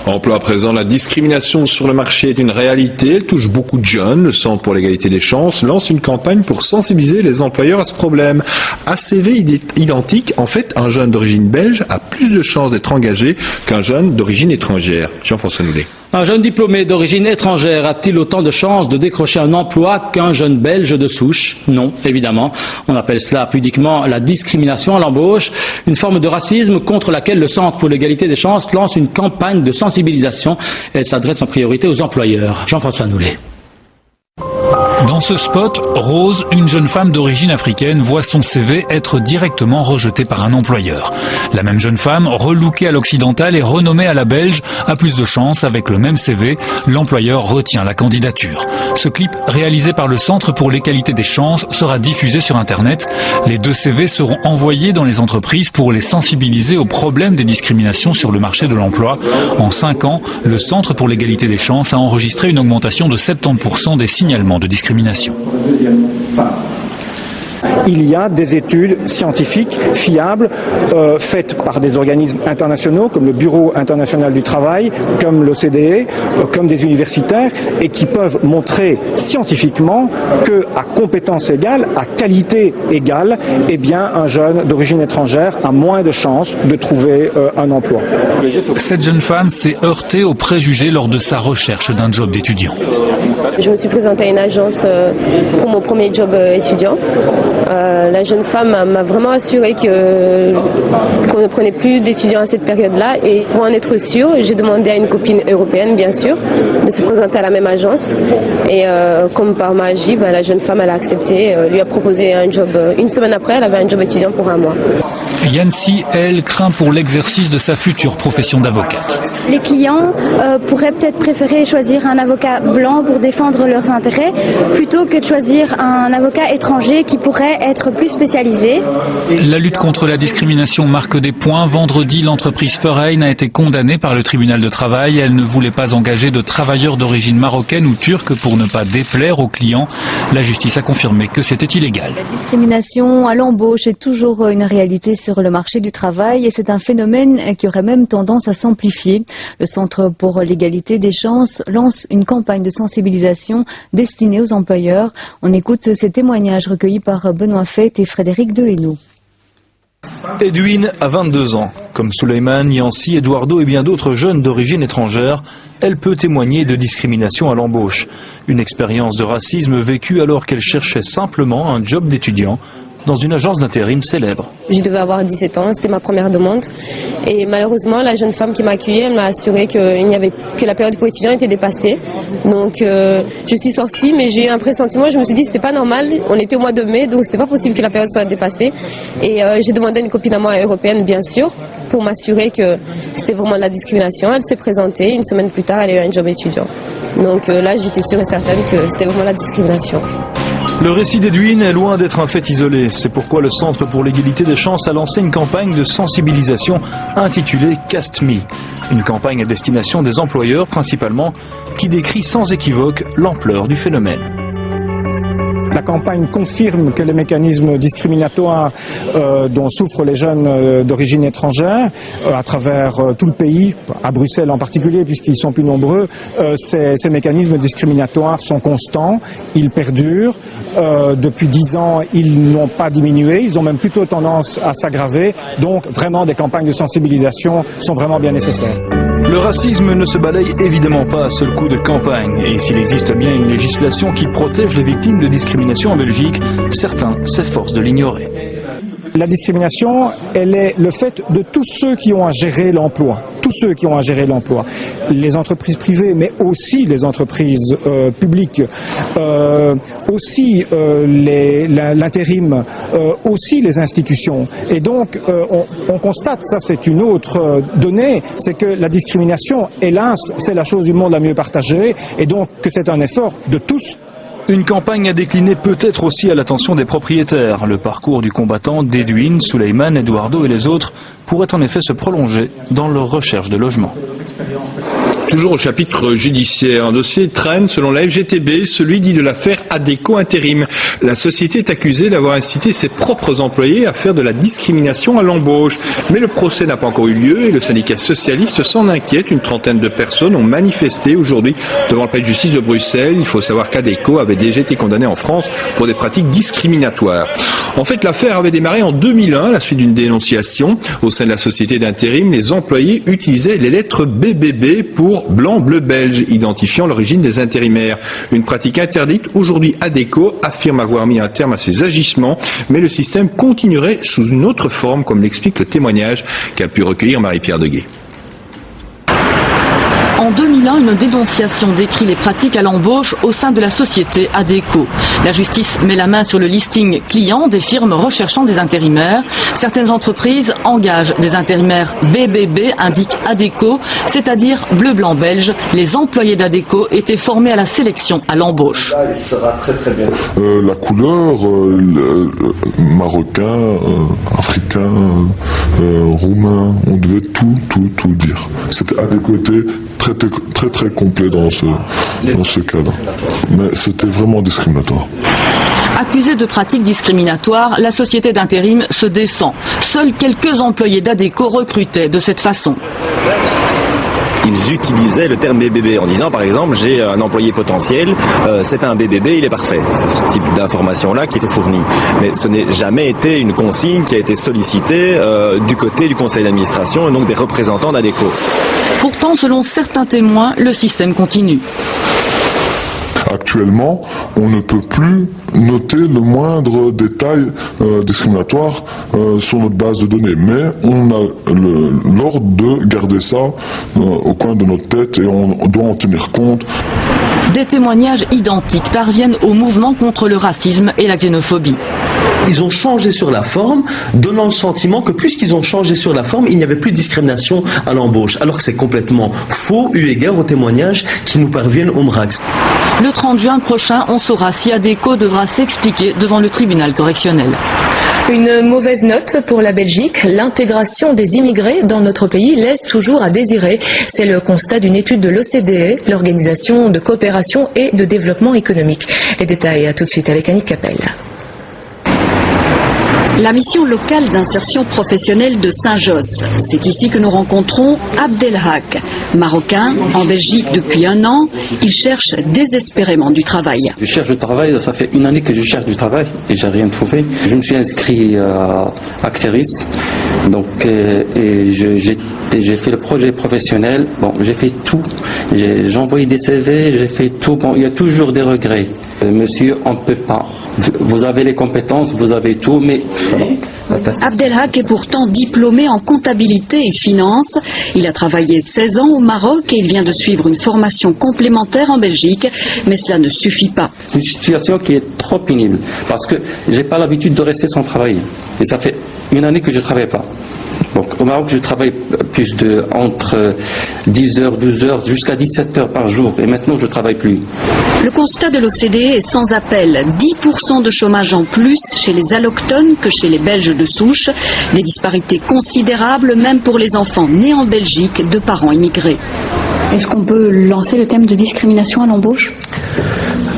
Emploi à présent, la discrimination sur le marché est une réalité. Elle touche beaucoup de jeunes. Le Centre pour l'égalité des chances lance une campagne pour sensibiliser les employeurs à ce problème. À CV identique, en fait, un jeune d'origine belge a plus de chances d'être engagé qu'un jeune d'origine étrangère. Jean-François Noulet. Un jeune diplômé d'origine étrangère a-t-il autant de chances de décrocher un emploi qu'un jeune belge de souche? Non, évidemment. On appelle cela pudiquement la discrimination à l'embauche, une forme de racisme contre laquelle le Centre pour l'égalité des chances lance une campagne de sensibilisation. Elle s'adresse en priorité aux employeurs. Jean-François Noulet. Dans ce spot, Rose, une jeune femme d'origine africaine, voit son CV être directement rejeté par un employeur. La même jeune femme, relookée à l'occidental et renommée à la belge, a plus de chance avec le même CV. L'employeur retient la candidature. Ce clip, réalisé par le Centre pour l'égalité des chances, sera diffusé sur Internet. Les deux CV seront envoyés dans les entreprises pour les sensibiliser aux problèmes des discriminations sur le marché de l'emploi. En 5 ans, le Centre pour l'égalité des chances a enregistré une augmentation de 70% des signalements de discrimination. Il y a des études scientifiques fiables faites par des organismes internationaux comme le Bureau international du travail, comme l'OCDE, comme des universitaires et qui peuvent montrer scientifiquement qu'à compétence égale, à qualité égale, eh bien un jeune d'origine étrangère a moins de chances de trouver un emploi. Cette jeune femme s'est heurtée aux préjugés lors de sa recherche d'un job d'étudiant. Je me suis présentée à une agence pour mon premier job étudiant. La jeune femme m'a vraiment assuré qu'on ne prenait plus d'étudiants à cette période-là et pour en être sûre, j'ai demandé à une copine européenne, bien sûr, de se présenter à la même agence et comme par magie, la jeune femme elle a accepté, lui a proposé un job. Une semaine après, elle avait un job étudiant pour 1 mois. Yancy, elle, craint pour l'exercice de sa future profession d'avocate. Les clients pourraient peut-être préférer choisir un avocat blanc pour défendre leurs intérêts plutôt que de choisir un avocat étranger qui pourrait être plus spécialisé. La lutte contre la discrimination marque des points. Vendredi, l'entreprise Foreign a été condamnée par le tribunal de travail. Elle ne voulait pas engager de travailleurs d'origine marocaine ou turque pour ne pas déplaire aux clients. La justice a confirmé que c'était illégal. La discrimination à l'embauche est toujours une réalité sur le marché du travail et c'est un phénomène qui aurait même tendance à s'amplifier. Le Centre pour l'égalité des chances lance une campagne de sensibilisation destinée aux employeurs. On écoute ces témoignages recueillis par Benoît Fête et Frédéric Dehainaut. Edwin a 22 ans. Comme Suleiman, Yancy, Eduardo et bien d'autres jeunes d'origine étrangère, elle peut témoigner de discrimination à l'embauche. Une expérience de racisme vécue alors qu'elle cherchait simplement un job d'étudiant dans une agence d'intérim célèbre. Je devais avoir 17 ans, c'était ma première demande. Et malheureusement, la jeune femme qui m'a accueillie, elle m'a assuré que la période pour étudiants était dépassée. Donc je suis sortie, mais j'ai eu un pressentiment, je me suis dit c'était pas normal. On était au mois de mai, donc c'était pas possible que la période soit dépassée. Et j'ai demandé à une copine à moi européenne, bien sûr, pour m'assurer que c'était vraiment de la discrimination. Elle s'est présentée, une semaine plus tard, elle a eu un job étudiant. Donc là, j'étais sûre et certaine que c'était vraiment la discrimination. Le récit d'Edwin est loin d'être un fait isolé. C'est pourquoi le Centre pour l'égalité des chances a lancé une campagne de sensibilisation intitulée Cast Me. Une campagne à destination des employeurs principalement, qui décrit sans équivoque l'ampleur du phénomène. La campagne confirme que les mécanismes discriminatoires dont souffrent les jeunes d'origine étrangère à travers tout le pays, à Bruxelles en particulier puisqu'ils sont plus nombreux, ces mécanismes discriminatoires sont constants, ils perdurent. Depuis 10 ans, ils n'ont pas diminué, ils ont même plutôt tendance à s'aggraver. Donc vraiment des campagnes de sensibilisation sont vraiment bien nécessaires. Le racisme ne se balaye évidemment pas à seul coup de campagne. Et s'il existe bien une législation qui protège les victimes de discrimination en Belgique, certains s'efforcent de l'ignorer. La discrimination, elle est le fait de tous ceux qui ont à gérer l'emploi. Tous ceux qui ont à gérer l'emploi. Les entreprises privées, mais aussi les entreprises publiques, aussi l'intérim, aussi les institutions. Et donc, on constate, ça c'est une autre donnée, c'est que la discrimination, hélas, c'est la chose du monde la mieux partagée, et donc que c'est un effort de tous Une campagne à décliner peut-être aussi à l'attention des propriétaires. Le parcours du combattant d'Edwin, Suleiman, Eduardo et les autres pourrait en effet se prolonger dans leur recherche de logement. Toujours au chapitre judiciaire, un dossier traîne selon la FGTB, celui dit de l'affaire Adecco Intérim. La société est accusée d'avoir incité ses propres employés à faire de la discrimination à l'embauche. Mais le procès n'a pas encore eu lieu et le syndicat socialiste s'en inquiète. Une trentaine de personnes ont manifesté aujourd'hui devant le palais de justice de Bruxelles. Il faut savoir qu'Adecco avait déjà été condamné en France pour des pratiques discriminatoires. En fait, l'affaire avait démarré en 2001 à la suite d'une dénonciation. Au sein de la société d'intérim, les employés utilisaient les lettres BBB pour blanc-bleu belge, identifiant l'origine des intérimaires. Une pratique interdite. Aujourd'hui, Adecco affirme avoir mis un terme à ces agissements, mais le système continuerait sous une autre forme, comme l'explique le témoignage qu'a pu recueillir Marie-Pierre Deguet. En 2001, une dénonciation décrit les pratiques à l'embauche au sein de la société Adecco. La justice met la main sur le listing client des firmes recherchant des intérimaires. Certaines entreprises engagent des intérimaires BBB, indique Adecco, c'est-à-dire bleu-blanc belge. Les employés d'Adecco étaient formés à la sélection à l'embauche. La couleur, marocain, africain, roumain, on devait tout dire. C'était Adecco était très complet dans ce cas-là. Mais c'était vraiment discriminatoire. Accusée de pratiques discriminatoires, la société d'intérim se défend. Seuls quelques employés d'Adecco recrutaient de cette façon. Ils utilisaient le terme BBB en disant par exemple j'ai un employé potentiel, c'est un BBB, il est parfait. C'est ce type d'information-là qui était fournie. Mais ce n'est jamais été une consigne qui a été sollicitée du côté du conseil d'administration et donc des représentants d'Adecco. Pourtant, selon certains témoins, le système continue. Actuellement, on ne peut plus noter le moindre détail discriminatoire sur notre base de données, mais on a l'ordre de garder ça au coin de notre tête et on doit en tenir compte. Des témoignages identiques parviennent au mouvement contre le racisme et la xénophobie. Ils ont changé sur la forme, donnant le sentiment que puisqu'ils ont changé sur la forme, il n'y avait plus de discrimination à l'embauche, alors que c'est complètement faux eu égard aux témoignages qui nous parviennent au MRAX. Le 30 juin prochain, on saura si Adecco devra s'expliquer devant le tribunal correctionnel. Une mauvaise note pour la Belgique. L'intégration des immigrés dans notre pays laisse toujours à désirer. C'est le constat d'une étude de l'OCDE, l'Organisation de coopération et de développement économique. Les détails à tout de suite avec Annick Capel. La mission locale d'insertion professionnelle de Saint-Josse. C'est ici que nous rencontrons Abdelhak, marocain, en Belgique depuis 1 an. Il cherche désespérément du travail. Je cherche du travail, ça fait 1 année que je cherche du travail et j'ai rien trouvé. Je me suis inscrit à Acteris, donc j'ai fait le projet professionnel. Bon, j'ai fait tout. J'ai envoyé des CV, j'ai fait tout. Bon, il y a toujours des regrets. Monsieur, on ne peut pas. Vous avez les compétences, vous avez tout, mais... Abdelhak est pourtant diplômé en comptabilité et finance. Il a travaillé 16 ans au Maroc et il vient de suivre une formation complémentaire en Belgique, mais cela ne suffit pas. C'est une situation qui est trop pénible, parce que j'ai pas l'habitude de rester sans travailler. Et ça fait 1 année que je ne travaille pas. Donc au Maroc, je travaille entre 10 heures, 12 heures, jusqu'à 17 heures par jour. Et maintenant, je ne travaille plus. Le constat de l'OCDE est sans appel. 10% de chômage en plus chez les allochtones que chez les Belges de souche. Des disparités considérables, même pour les enfants nés en Belgique de parents immigrés. Est-ce qu'on peut lancer le thème de discrimination à l'embauche ?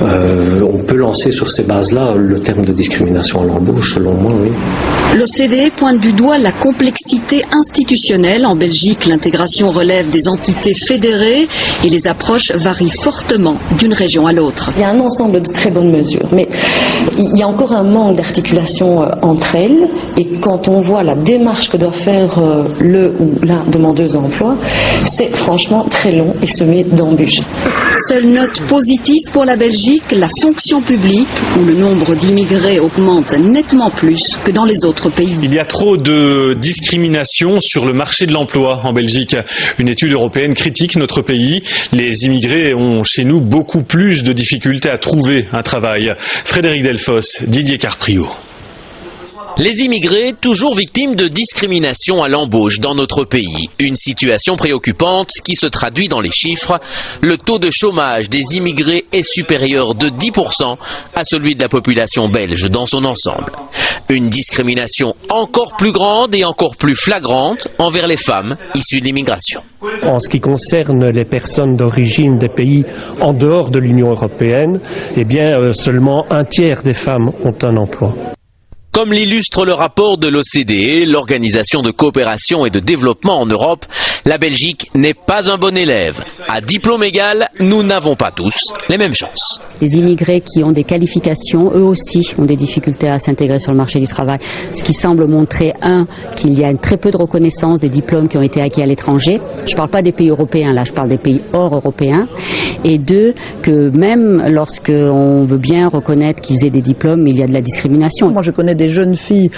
On peut lancer sur ces bases-là le terme de discrimination à l'embauche, selon moi, oui. L'OCDE pointe du doigt la complexité institutionnelle. En Belgique, l'intégration relève des entités fédérées et les approches varient fortement d'une région à l'autre. Il y a un ensemble de très bonnes mesures, mais il y a encore un manque d'articulation entre elles. Et quand on voit la démarche que doit faire le ou la demandeuse d'emploi, c'est franchement très long et semé d'embûches. Seule note positive pour la Belgique, la fonction publique, où le nombre d'immigrés augmente nettement plus que dans les autres pays. Il y a trop de discrimination sur le marché de l'emploi en Belgique. Une étude européenne critique notre pays. Les immigrés ont chez nous beaucoup plus de difficultés à trouver un travail. Frédéric Delfosse, Didier Carprio. Les immigrés, toujours victimes de discrimination à l'embauche dans notre pays. Une situation préoccupante qui se traduit dans les chiffres. Le taux de chômage des immigrés est supérieur de 10% à celui de la population belge dans son ensemble. Une discrimination encore plus grande et encore plus flagrante envers les femmes issues de l'immigration. En ce qui concerne les personnes d'origine des pays en dehors de l'Union européenne, eh bien, seulement un tiers des femmes ont un emploi. Comme l'illustre le rapport de l'OCDE, l'Organisation de coopération et de développement en Europe, la Belgique n'est pas un bon élève. À diplôme égal, nous n'avons pas tous les mêmes chances. Les immigrés qui ont des qualifications, eux aussi, ont des difficultés à s'intégrer sur le marché du travail. Ce qui semble montrer, qu'il y a très peu de reconnaissance des diplômes qui ont été acquis à l'étranger. Je ne parle pas des pays européens, là, je parle des pays hors européens. Et deux, que même lorsqu'on veut bien reconnaître qu'ils aient des diplômes, il y a de la discrimination. Moi, je connais des jeunes filles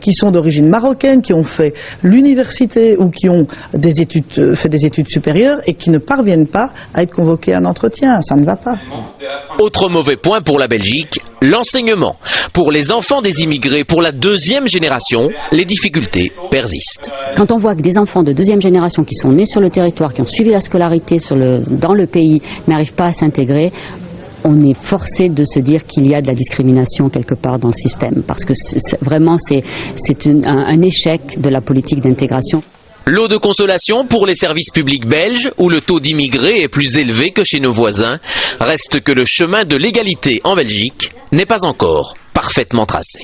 qui sont d'origine marocaine, qui ont fait l'université ou qui ont fait des études supérieures et qui ne parviennent pas à être convoquées à un entretien. Ça ne va pas. Autre mauvais point pour la Belgique, l'enseignement. Pour les enfants des immigrés, pour la deuxième génération, les difficultés persistent. Quand on voit que des enfants de deuxième génération qui sont nés sur le territoire, qui ont suivi la scolarité dans le pays, n'arrivent pas à s'intégrer, on est forcé de se dire qu'il y a de la discrimination quelque part dans le système, parce que vraiment c'est un échec de la politique d'intégration. Lot de consolation pour les services publics belges, où le taux d'immigrés est plus élevé que chez nos voisins. Reste que le chemin de l'égalité en Belgique n'est pas encore parfaitement tracé.